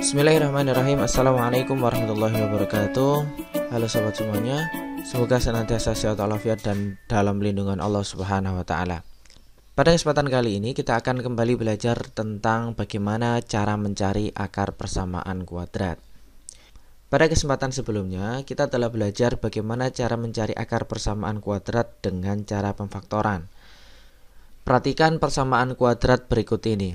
Bismillahirrahmanirrahim. Assalamualaikum warahmatullahi wabarakatuh. Halo sobat semuanya, semoga senantiasa sehat walafiat dan dalam lindungan Allah Subhanahu wa taala. Pada kesempatan kali ini kita akan kembali belajar tentang bagaimana cara mencari akar persamaan kuadrat. Pada kesempatan sebelumnya kita telah belajar bagaimana cara mencari akar persamaan kuadrat dengan cara pemfaktoran. Perhatikan persamaan kuadrat berikut ini.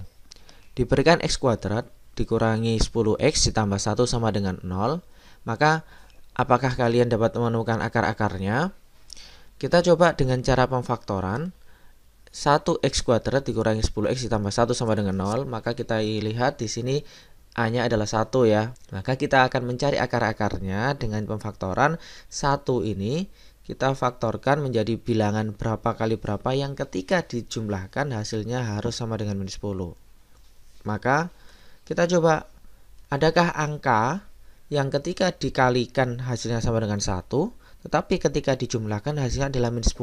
Diberikan x kuadrat dikurangi 10x ditambah 1 sama dengan 0, maka apakah kalian dapat menemukan akar-akarnya? Kita coba dengan cara pemfaktoran. 1x kuadrat dikurangi 10x ditambah 1 sama dengan 0, maka kita lihat di sini a-nya adalah 1 ya. Maka kita akan mencari akar-akarnya dengan pemfaktoran. 1 ini kita faktorkan menjadi bilangan berapa kali berapa yang ketika dijumlahkan hasilnya harus sama dengan min 10. Maka kita coba, adakah angka yang ketika dikalikan hasilnya sama dengan 1, tetapi ketika dijumlahkan hasilnya adalah min 10?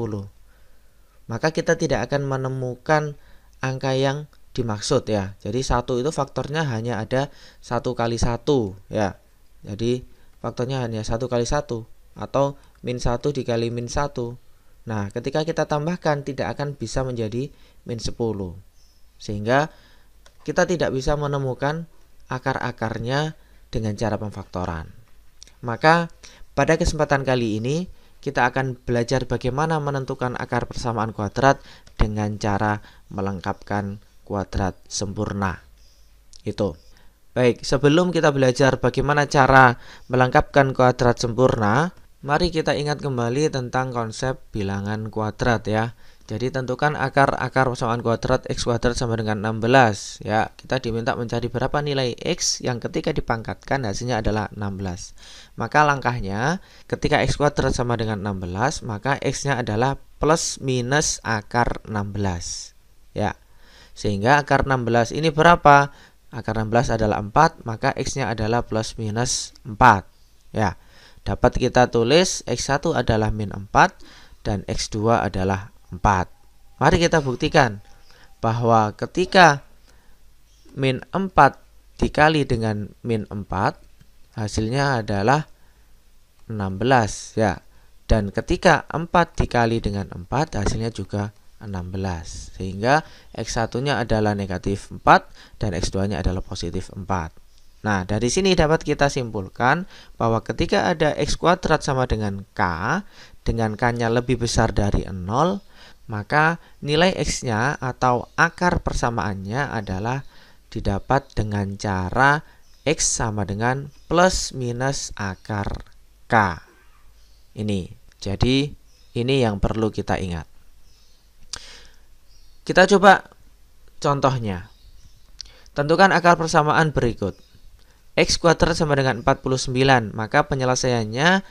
Maka kita tidak akan menemukan angka yang dimaksud ya. Jadi 1 itu faktornya hanya ada 1 kali 1 ya. Jadi faktornya hanya 1 kali 1 atau min 1 dikali min 1. Nah, ketika kita tambahkan tidak akan bisa menjadi min 10. Sehingga kita tidak bisa menemukan akar-akarnya dengan cara pemfaktoran. Maka pada kesempatan kali ini kita akan belajar bagaimana menentukan akar persamaan kuadrat dengan cara melengkapkan kuadrat sempurna. Itu. Baik, sebelum kita belajar bagaimana cara melengkapkan kuadrat sempurna, mari kita ingat kembali tentang konsep bilangan kuadrat ya. Jadi tentukan akar persamaan kuadrat x kuadrat sama dengan 16 ya. Kita diminta mencari berapa nilai x yang ketika dipangkatkan hasilnya adalah 16. Maka langkahnya ketika x kuadrat sama dengan 16, maka x-nya adalah plus minus akar 16 ya. Sehingga akar 16 ini berapa? Akar 16 adalah 4, maka x-nya adalah plus minus 4 ya. Dapat kita tulis x1 adalah min 4 dan x2 adalah 4. Mari kita buktikan bahwa ketika min 4 dikali dengan min 4 hasilnya adalah 16 ya. Dan ketika 4 dikali dengan 4 hasilnya juga 16. Sehingga x1-nya adalah negatif 4 dan x2-nya adalah positif 4. Nah, dari sini dapat kita simpulkan bahwa ketika ada x kuadrat sama dengan k, dengan k-nya lebih besar dari 0, maka nilai x-nya atau akar persamaannya adalah didapat dengan cara x sama dengan plus minus akar k. Ini. Jadi, ini yang perlu kita ingat. Kita coba contohnya. Tentukan akar persamaan berikut. X kuadrat sama dengan 49, maka penyelesaiannya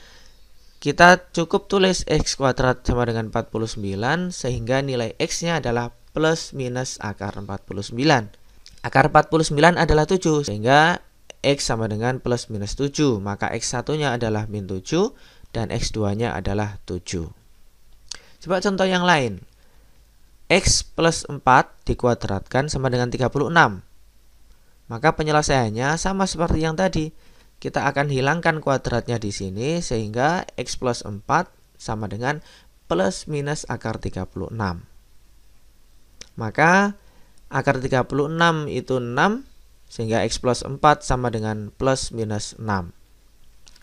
kita cukup tulis x kuadrat sama dengan 49 sehingga nilai x-nya adalah plus minus akar 49. Akar 49 adalah 7 sehingga x sama dengan plus minus 7, maka x1-nya adalah min 7 dan x2-nya adalah 7. Coba contoh yang lain. X plus 4 dikuadratkan sama dengan 36. Maka penyelesaiannya sama seperti yang tadi. Kita akan hilangkan kuadratnya di sini sehingga x plus 4 sama dengan plus minus akar 36. Maka akar 36 itu 6 sehingga x plus 4 sama dengan plus minus 6.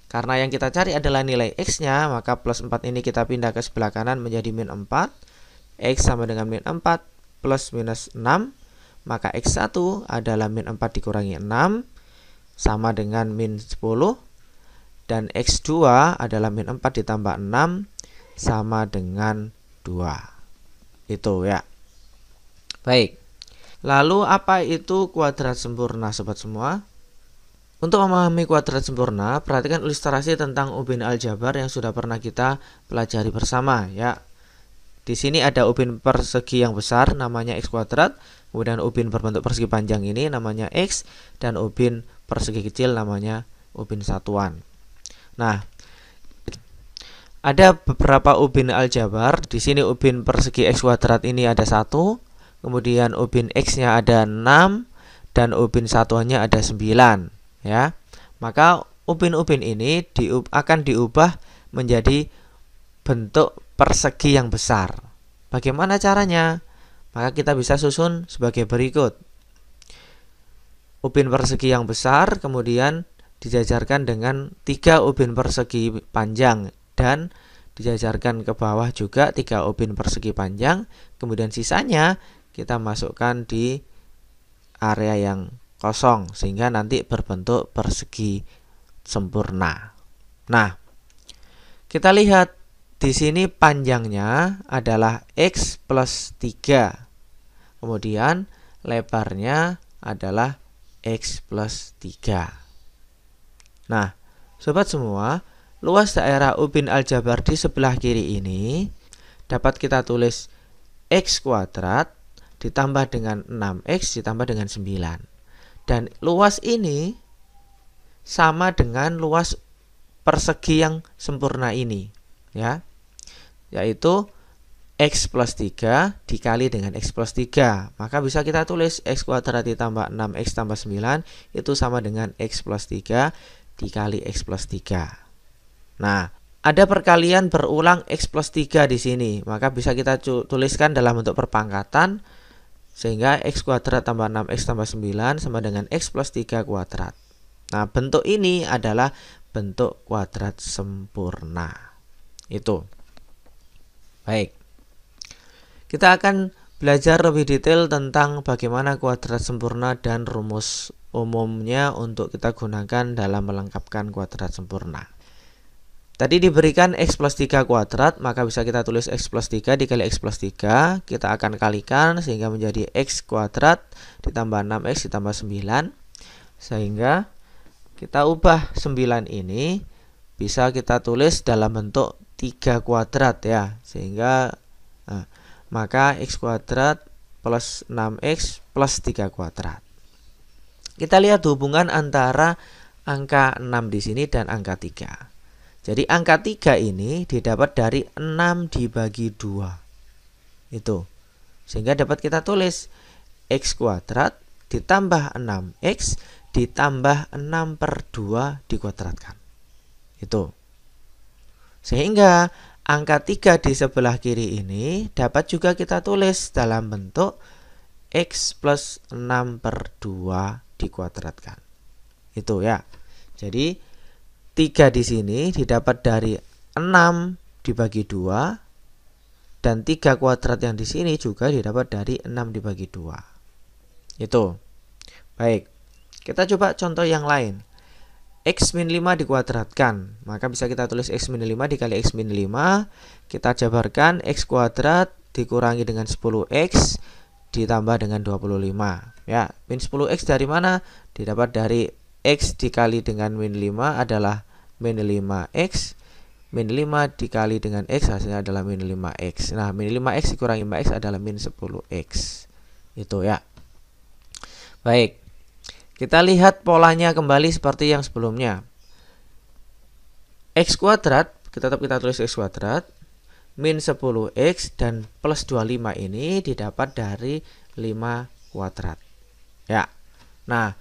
Karena yang kita cari adalah nilai x-nya, maka plus 4 ini kita pindah ke sebelah kanan menjadi min 4. X sama dengan min 4 plus minus 6. Maka x1 adalah min 4 dikurangi 6 sama dengan min 10, dan x2 adalah min 4 ditambah 6 sama dengan 2. Itu ya. Baik. Lalu apa itu kuadrat sempurna sobat semua? Untuk memahami kuadrat sempurna, perhatikan ilustrasi tentang ubin aljabar yang sudah pernah kita pelajari bersama ya. Di sini ada ubin persegi yang besar namanya x kuadrat, kemudian ubin berbentuk persegi panjang ini namanya x, dan ubin persegi kecil namanya ubin satuan. Nah, ada beberapa ubin aljabar. Di sini ubin persegi x kuadrat ini ada 1, kemudian ubin x-nya ada 6, dan ubin satuannya ada 9. ya. Maka upin-upin ini akan diubah menjadi bentuk persegi yang besar. Bagaimana caranya? Maka kita bisa susun sebagai berikut. Upin persegi yang besar kemudian dijajarkan dengan 3 upin persegi panjang dan dijajarkan ke bawah juga 3 upin persegi panjang. Kemudian sisanya kita masukkan di area yang kosong sehingga nanti berbentuk persegi sempurna. Nah, kita lihat di sini panjangnya adalah X plus 3. Kemudian lebarnya adalah X plus 3. Nah, sobat semua, luas daerah upin aljabar di sebelah kiri ini dapat kita tulis X kuadrat ditambah dengan 6X ditambah dengan 9. Dan luas ini sama dengan luas persegi yang sempurna ini, ya, yaitu X plus 3 dikali dengan X plus 3. Maka bisa kita tulis X kuadrat ditambah 6X tambah 9 itu sama dengan X plus 3 dikali X plus 3. Nah, ada perkalian berulang X plus 3 di sini. Maka bisa kita tuliskan dalam bentuk perpangkatan sehingga X kuadrat tambah 6X tambah 9 sama dengan X plus 3 kuadrat. Nah, bentuk ini adalah bentuk kuadrat sempurna. Itu. Baik. Kita akan belajar lebih detail tentang bagaimana kuadrat sempurna dan rumus umumnya untuk kita gunakan dalam melengkapkan kuadrat sempurna. Tadi diberikan X plus 3 kuadrat, maka bisa kita tulis X plus 3 dikali X plus 3. Kita akan kalikan sehingga menjadi X kuadrat ditambah 6X ditambah 9. Sehingga kita ubah 9 ini bisa kita tulis dalam bentuk 3 kuadrat ya. Sehingga maka X kuadrat plus 6X plus 3 kuadrat. Kita lihat hubungan antara angka 6 di sini dan angka 3. Jadi angka 3 ini didapat dari 6 dibagi 2. Itu. Sehingga dapat kita tulis X kuadrat ditambah 6X ditambah 6 per 2 dikuadratkan. Itu. Sehingga angka 3 di sebelah kiri ini dapat juga kita tulis dalam bentuk X plus 6 per 2 dikuadratkan. Itu ya. Jadi 3 di sini didapat dari 6 dibagi 2 dan 3 kuadrat yang di sini juga didapat dari 6 dibagi 2. Itu. Baik. Kita coba contoh yang lain. X min 5 dikuadratkan. Maka bisa kita tulis X min 5 dikali X min 5. Kita jabarkan X kuadrat dikurangi dengan 10X ditambah dengan 25. Ya, min 10X dari mana? Didapat dari X dikali dengan min 5 adalah min 5X. Min 5 dikali dengan X hasilnya adalah min 5X. Nah, min 5X dikurangi 5X adalah min 10X. Itu ya. Baik. Kita lihat polanya kembali seperti yang sebelumnya. X kuadrat, tetap kita tulis X kuadrat. Min 10X dan plus 25 ini didapat dari 5 kuadrat. Ya. Nah,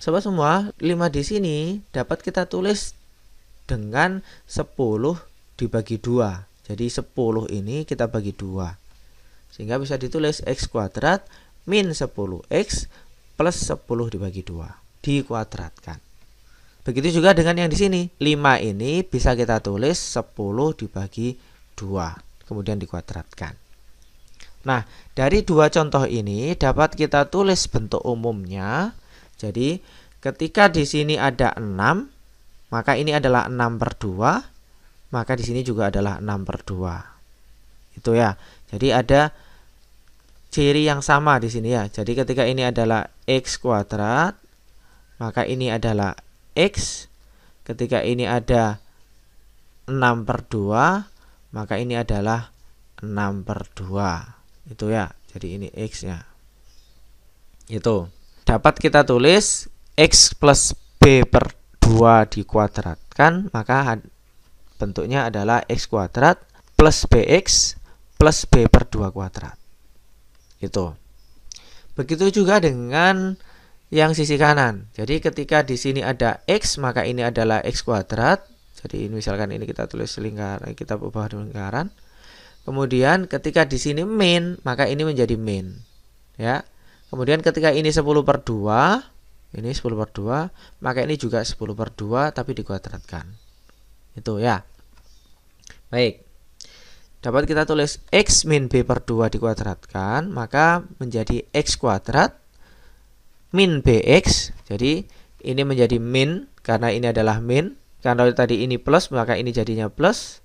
sobat semua, 5 di sini dapat kita tulis dengan 10 dibagi 2. Jadi 10 ini kita bagi 2. Sehingga bisa ditulis X kuadrat min 10X plus 10 dibagi 2. Dikuadratkan. Begitu juga dengan yang di sini. 5 ini bisa kita tulis 10 dibagi 2. Kemudian dikuadratkan. Nah, dari 2 contoh ini dapat kita tulis bentuk umumnya. Jadi, ketika di sini ada 6, maka ini adalah 6 per 2, maka di sini juga adalah 6 per 2. Itu ya. Jadi ada ciri yang sama di sini ya. Jadi ketika ini adalah X kuadrat, maka ini adalah X. Ketika ini ada 6 per 2, maka ini adalah 6 per 2. Itu ya. Jadi ini X-nya. Itu. Dapat kita tulis X plus B per 2 dikuadratkan, maka bentuknya adalah X kuadrat plus BX plus B per 2 kuadrat. Itu. Begitu juga dengan yang sisi kanan. Jadi ketika di sini ada X, maka ini adalah X kuadrat. Jadi misalkan ini kita tulis lingkaran, kita ubah lingkaran. Kemudian ketika di sini min, maka ini menjadi min. Ya. Kemudian ketika ini 10/2, ini 10/2, maka ini juga 10/2 tapi dikuadratkan. Itu ya. Baik. Dapat kita tulis X min B/2 dikuadratkan, maka menjadi X kuadrat min BX. Jadi ini menjadi min karena ini adalah min. Kalau tadi ini plus, maka ini jadinya plus.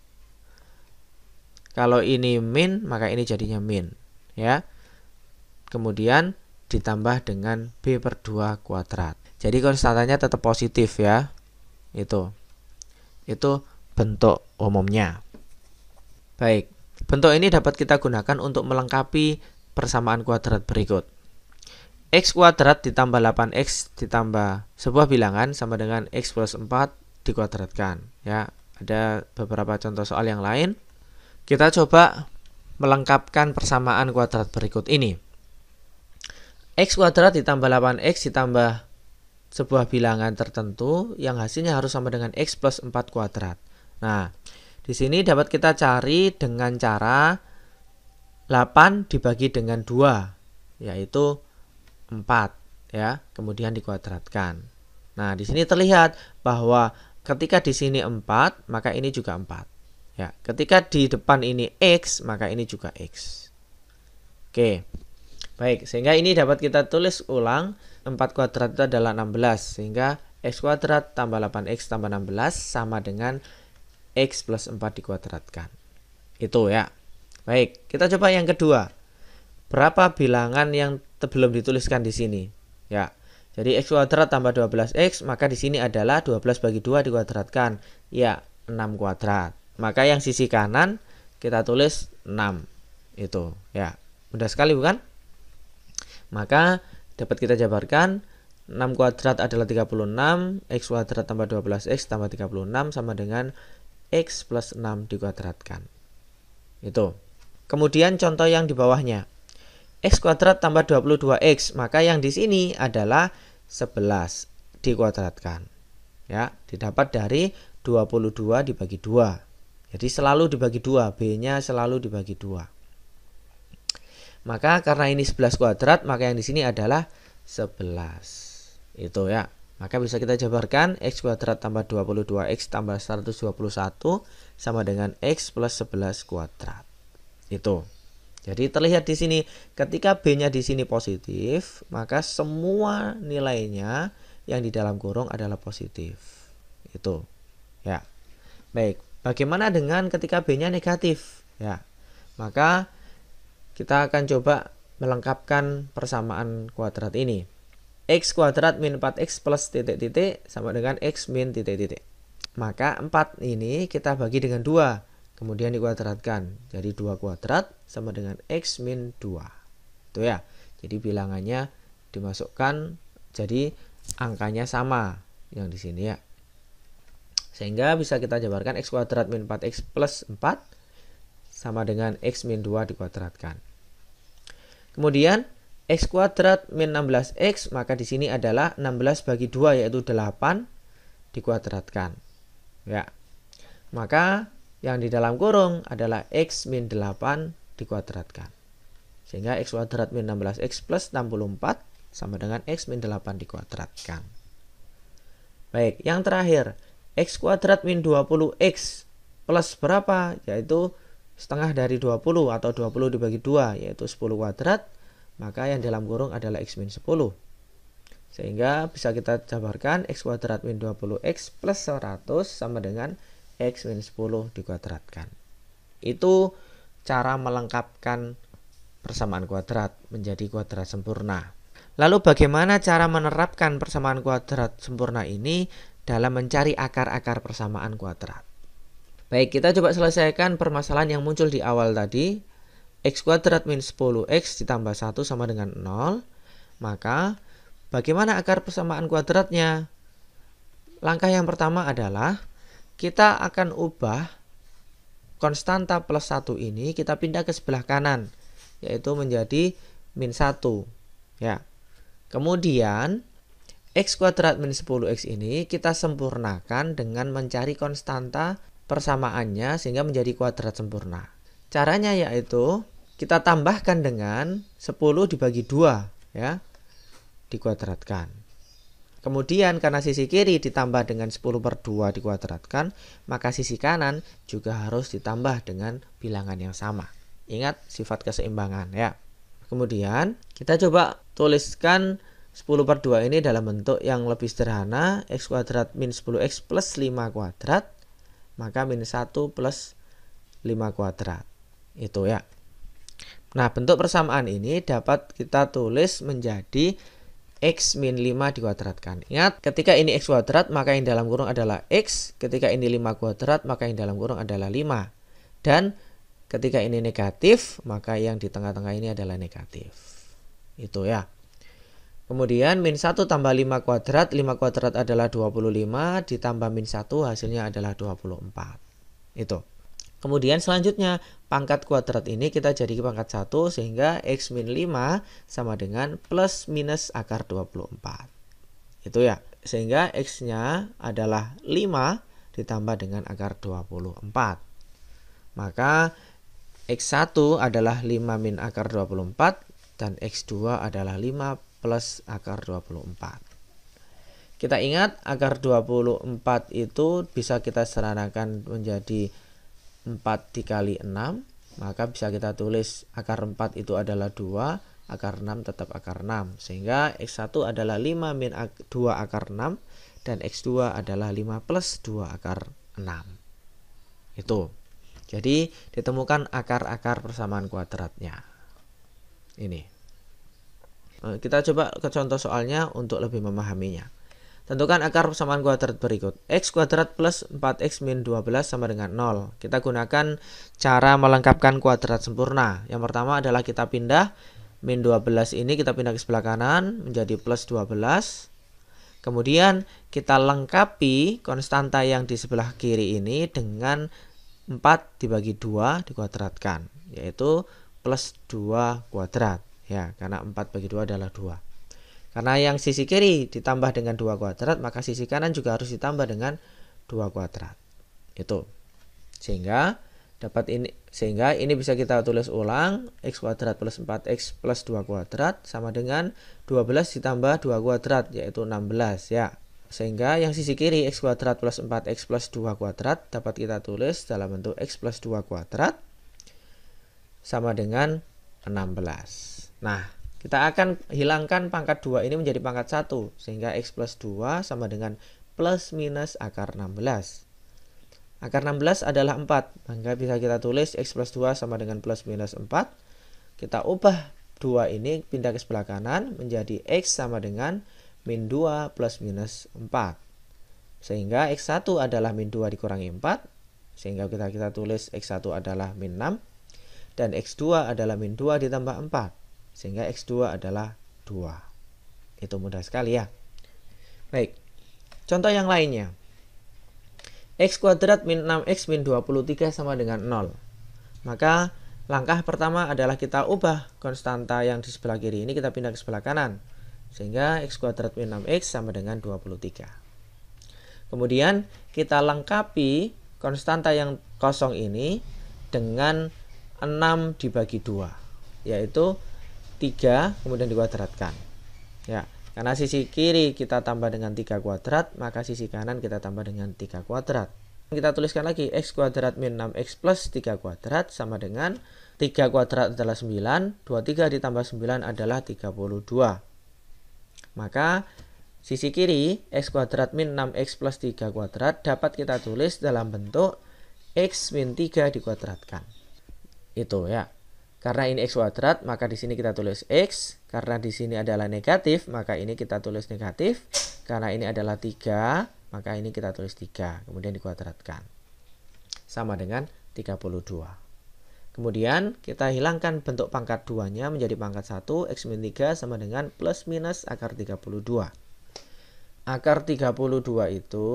Kalau ini min, maka ini jadinya min, ya. Kemudian ditambah dengan B/2 kuadrat. Jadi konstantanya tetap positif ya. Itu bentuk umumnya. Baik, bentuk ini dapat kita gunakan untuk melengkapi persamaan kuadrat berikut. X kuadrat ditambah 8X ditambah sebuah bilangan sama dengan X plus 4 dikuadratkan. Ya, ada beberapa contoh soal yang lain. Kita coba melengkapkan persamaan kuadrat berikut ini. X kuadrat ditambah 8X ditambah sebuah bilangan tertentu yang hasilnya harus sama dengan X plus 4 kuadrat. Nah, di sini dapat kita cari dengan cara 8 dibagi dengan 2, yaitu 4, ya, kemudian dikuadratkan. Nah, di sini terlihat bahwa ketika di sini 4, maka ini juga 4. Ya, ketika di depan ini X, maka ini juga X. Oke. Baik, sehingga ini dapat kita tulis ulang, 4 kuadrat itu adalah 16, sehingga X kuadrat tambah 8X tambah 16 sama dengan X plus 4 dikuadratkan. Itu ya. Baik, kita coba yang kedua. Berapa bilangan yang belum dituliskan di sini? Ya. Jadi X kuadrat tambah 12X, maka di sini adalah 12 bagi 2 dikuadratkan. Ya, 6 kuadrat. Maka yang sisi kanan kita tulis 6. Itu, ya. Mudah sekali bukan? Maka dapat kita jabarkan 6 kuadrat adalah 36, X kuadrat tambah 12X tambah 36 sama dengan X plus 6 dikuadratkan. Itu. Kemudian contoh yang di bawahnya. X kuadrat tambah 22X, maka yang di sini adalah 11 dikuadratkan. Ya, didapat dari 22 dibagi 2. Jadi selalu dibagi 2, B-nya selalu dibagi 2. Maka karena ini 11 kuadrat, maka yang di sini adalah 11. Itu ya. Maka bisa kita jabarkan X kuadrat tambah 22X tambah 121 sama dengan X plus 11 kuadrat. Itu. Jadi terlihat di sini ketika B-nya di sini positif, maka semua nilainya yang di dalam kurung adalah positif. Itu. Ya. Baik. Bagaimana dengan ketika B-nya negatif? Ya, maka kita akan coba melengkapkan persamaan kuadrat ini. X kuadrat min 4X plus titik-titik sama dengan X min titik-titik. Maka 4 ini kita bagi dengan 2, kemudian dikuadratkan. Jadi 2 kuadrat sama dengan X min 2. Itu ya. Jadi bilangannya dimasukkan, jadi angkanya sama yang di sini ya. Sehingga bisa kita jabarkan X kuadrat min 4X plus 4 sama dengan X min 2 dikuadratkan. Kemudian X kuadrat min 16X, maka di sini adalah 16 bagi 2 yaitu 8 dikuadratkan. Ya. Maka yang di dalam kurung adalah X min 8 dikuadratkan. Sehingga X kuadrat min 16X plus 64 sama dengan X min 8 dikuadratkan. Baik, yang terakhir X kuadrat min 20X plus berapa? Yaitu setengah dari 20 atau 20 dibagi 2 yaitu 10 kuadrat. Maka yang dalam kurung adalah X min 10. Sehingga bisa kita jabarkan X kuadrat min 20X plus 100 sama dengan X min 10 dikuadratkan. Itu cara melengkapkan persamaan kuadrat menjadi kuadrat sempurna. Lalu bagaimana cara menerapkan persamaan kuadrat sempurna ini dalam mencari akar-akar persamaan kuadrat? Baik, kita coba selesaikan permasalahan yang muncul di awal tadi. X kuadrat min 10X ditambah 1 sama dengan 0. Maka bagaimana akar persamaan kuadratnya? Langkah yang pertama adalah kita akan ubah konstanta plus 1 ini, kita pindah ke sebelah kanan, yaitu menjadi min 1. Ya. Kemudian X kuadrat min 10X ini kita sempurnakan dengan mencari konstanta persamaannya sehingga menjadi kuadrat sempurna. Caranya yaitu kita tambahkan dengan 10 dibagi 2 ya, dikuadratkan. Kemudian karena sisi kiri ditambah dengan 10/2 dikuadratkan, maka sisi kanan juga harus ditambah dengan bilangan yang sama. Ingat sifat keseimbangan ya. Kemudian kita coba tuliskan 10/2 ini dalam bentuk yang lebih sederhana, X kuadrat min 10X plus 5 kuadrat, maka min 1 plus 5 kuadrat. Itu ya. Nah, bentuk persamaan ini dapat kita tulis menjadi X min 5 dikuadratkan. Ingat, ketika ini X kuadrat, maka yang dalam kurung adalah X. Ketika ini 5 kuadrat, maka yang dalam kurung adalah 5. Dan ketika ini negatif, maka yang di tengah-tengah ini adalah negatif. Itu ya. Kemudian min 1 tambah 5 kuadrat, 5 kuadrat adalah 25, ditambah min 1 hasilnya adalah 24. Itu. Kemudian selanjutnya pangkat kuadrat ini kita jadi pangkat 1 sehingga X min 5 sama dengan plus minus akar 24. Itu ya. Sehingga X-nya adalah 5 ditambah dengan akar 24. Maka X1 adalah 5 min akar 24 dan X2 adalah 5 plus akar 24. Kita ingat akar 24 itu bisa kita sederhanakan menjadi 4 dikali 6. Maka bisa kita tulis akar 4 itu adalah 2, akar 6 tetap akar 6. Sehingga X1 adalah 5 min 2 akar 6 dan X2 adalah 5 plus 2 akar 6. Itu. Jadi ditemukan akar-akar persamaan kuadratnya. Ini. Kita coba ke contoh soalnya untuk lebih memahaminya. Tentukan akar persamaan kuadrat berikut. X kuadrat plus 4X min 12 sama dengan 0. Kita gunakan cara melengkapkan kuadrat sempurna. Yang pertama adalah kita pindah min 12 ini kita pindah ke sebelah kanan menjadi plus 12. Kemudian kita lengkapi konstanta yang di sebelah kiri ini dengan 4 dibagi 2 dikuadratkan, yaitu plus 2 kuadrat. Ya, karena 4 bagi 2 adalah 2. Karena yang sisi kiri ditambah dengan 2 kuadrat, maka sisi kanan juga harus ditambah dengan 2 kuadrat. Itu. Sehingga ini bisa kita tulis ulang, X kuadrat plus 4X plus 2 kuadrat sama dengan 12 ditambah 2 kuadrat, yaitu 16 ya. Sehingga yang sisi kiri X kuadrat plus 4X plus 2 kuadrat dapat kita tulis dalam bentuk X plus 2 kuadrat sama dengan 16. Nah, kita akan hilangkan pangkat 2 ini menjadi pangkat 1. Sehingga X plus 2 sama dengan plus minus akar 16. Akar 16 adalah 4. Maka bisa kita tulis X plus 2 sama dengan plus minus 4. Kita ubah 2 ini pindah ke sebelah kanan menjadi X sama dengan min 2 plus minus 4. Sehingga X1 adalah min 2 dikurangi 4. Sehingga kita tulis X1 adalah min 6. Dan X2 adalah min 2 ditambah 4. Sehingga X2 adalah 2. Itu mudah sekali ya. Baik. Contoh yang lainnya. X kuadrat min 6X min 23 sama dengan 0. Maka langkah pertama adalah kita ubah konstanta yang di sebelah kiri ini kita pindah ke sebelah kanan. Sehingga X kuadrat min 6X sama dengan 23. Kemudian kita lengkapi konstanta yang kosong ini dengan 6 dibagi 2. Yaitu 3 kemudian dikuadratkan. Ya, karena sisi kiri kita tambah dengan 3 kuadrat, maka sisi kanan kita tambah dengan 3 kuadrat. Kita tuliskan lagi X kuadrat min 6X plus 3 kuadrat sama dengan 3 kuadrat adalah 9, 23 ditambah 9 adalah 32. Maka sisi kiri X kuadrat min 6X plus 3 kuadrat dapat kita tulis dalam bentuk X min 3 dikuadratkan. Itu ya. Karena ini X kuadrat, maka di sini kita tulis X. Karena di sini adalah negatif, maka ini kita tulis negatif. Karena ini adalah 3, maka ini kita tulis 3. Kemudian dikuadratkan. Sama dengan 32. Kemudian kita hilangkan bentuk pangkat 2-nya menjadi pangkat 1. X min 3 sama dengan plus minus akar 32. Akar 32 itu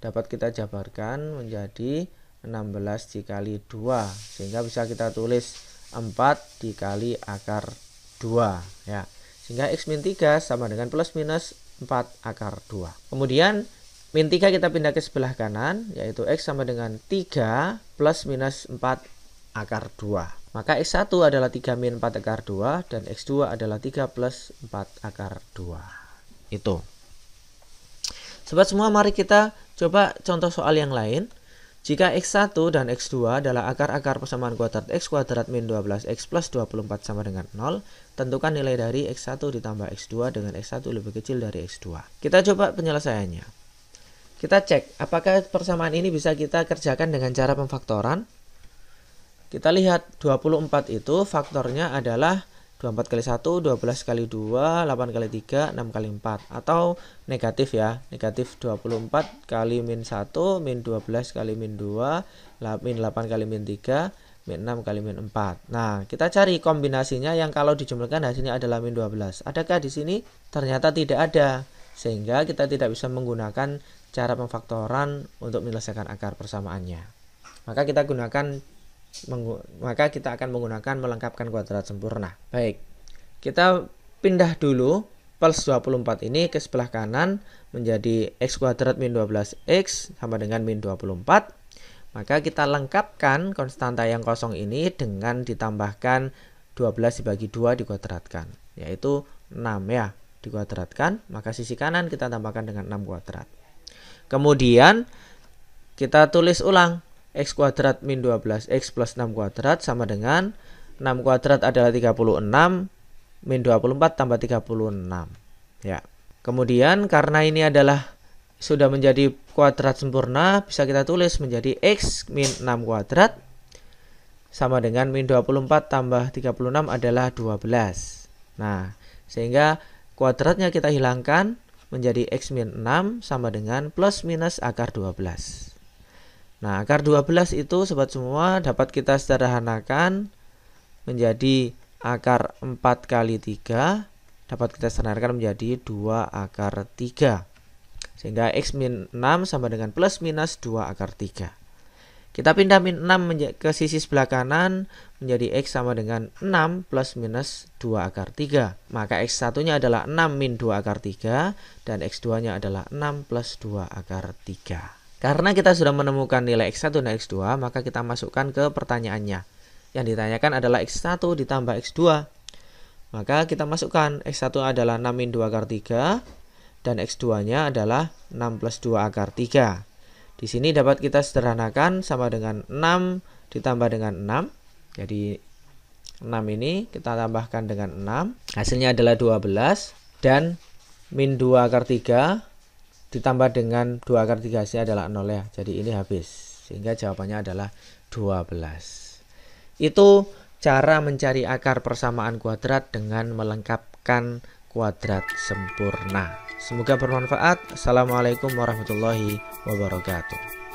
dapat kita jabarkan menjadi 16 dikali 2. Sehingga bisa kita tulis 4 dikali akar 2 ya. Sehingga X min 3 sama dengan plus minus 4 akar 2. Kemudian min 3 kita pindah ke sebelah kanan, yaitu X sama dengan 3 plus minus 4 akar 2. Maka X1 adalah 3 min 4 akar 2 dan X2 adalah 3 plus 4 akar 2. Itu. Sobat semua, mari kita coba contoh soal yang lain. Jika X1 dan X2 adalah akar-akar persamaan kuadrat X kuadrat min 12X plus 24 sama dengan 0, tentukan nilai dari X1 ditambah X2 dengan X1 lebih kecil dari X2. Kita coba penyelesaiannya. Kita cek apakah persamaan ini bisa kita kerjakan dengan cara pemfaktoran. Kita lihat 24 itu faktornya adalah 24 kali 1, 12 kali 2, 8 kali 3, 6 kali 4. Atau negatif ya, negatif 24 kali min 1, min 12 kali min 2, min 8 kali min 3, min 6 kali min 4. Nah, kita cari kombinasinya yang kalau dijumlahkan hasilnya adalah min 12. Adakah di sini? Ternyata tidak ada. Sehingga kita tidak bisa menggunakan cara pemfaktoran untuk menyelesaikan akar persamaannya. Maka kita akan menggunakan melengkapkan kuadrat sempurna. Baik, kita pindah dulu plus 24 ini ke sebelah kanan menjadi X kuadrat min 12X sama dengan min 24. Maka kita lengkapkan konstanta yang kosong ini dengan ditambahkan 12 dibagi 2 dikuadratkan, yaitu 6 ya, dikuadratkan. Maka sisi kanan kita tambahkan dengan 6 kuadrat. Kemudian kita tulis ulang. X kuadrat min 12X plus 6 kuadrat sama dengan 6 kuadrat adalah 36, min 24 tambah 36. Ya. Kemudian karena ini adalah sudah menjadi kuadrat sempurna, bisa kita tulis menjadi X min 6 kuadrat sama dengan min 24 tambah 36 adalah 12. Nah, sehingga kuadratnya kita hilangkan menjadi X min 6 sama dengan plus minus akar 12. Nah, akar 12 itu sobat semua dapat kita sederhanakan menjadi akar 4 kali 3, dapat kita sederhanakan menjadi 2 akar 3. Sehingga X min 6 sama dengan plus minus 2 akar 3. Kita pindah min 6 ke sisi sebelah kanan menjadi X sama dengan 6 plus minus 2 akar 3. Maka X1 nya adalah 6 min 2 akar 3 dan X2 nya adalah 6 plus 2 akar 3. Karena kita sudah menemukan nilai X1 dan X2, maka kita masukkan ke pertanyaannya. Yang ditanyakan adalah X1 ditambah X2. Maka kita masukkan X1 adalah 6 min 2 akar 3 dan X2-nya adalah 6 plus 2 akar 3. Di sini dapat kita sederhanakan sama dengan 6 ditambah dengan 6. Jadi 6 ini kita tambahkan dengan 6. Hasilnya adalah 12 dan min 2 akar 3 ditambah dengan 2 akar 3 hasilnya adalah 0 ya. Jadi ini habis. Sehingga jawabannya adalah 12. Itu cara mencari akar persamaan kuadrat dengan melengkapkan kuadrat sempurna. Semoga bermanfaat. Assalamualaikum warahmatullahi wabarakatuh.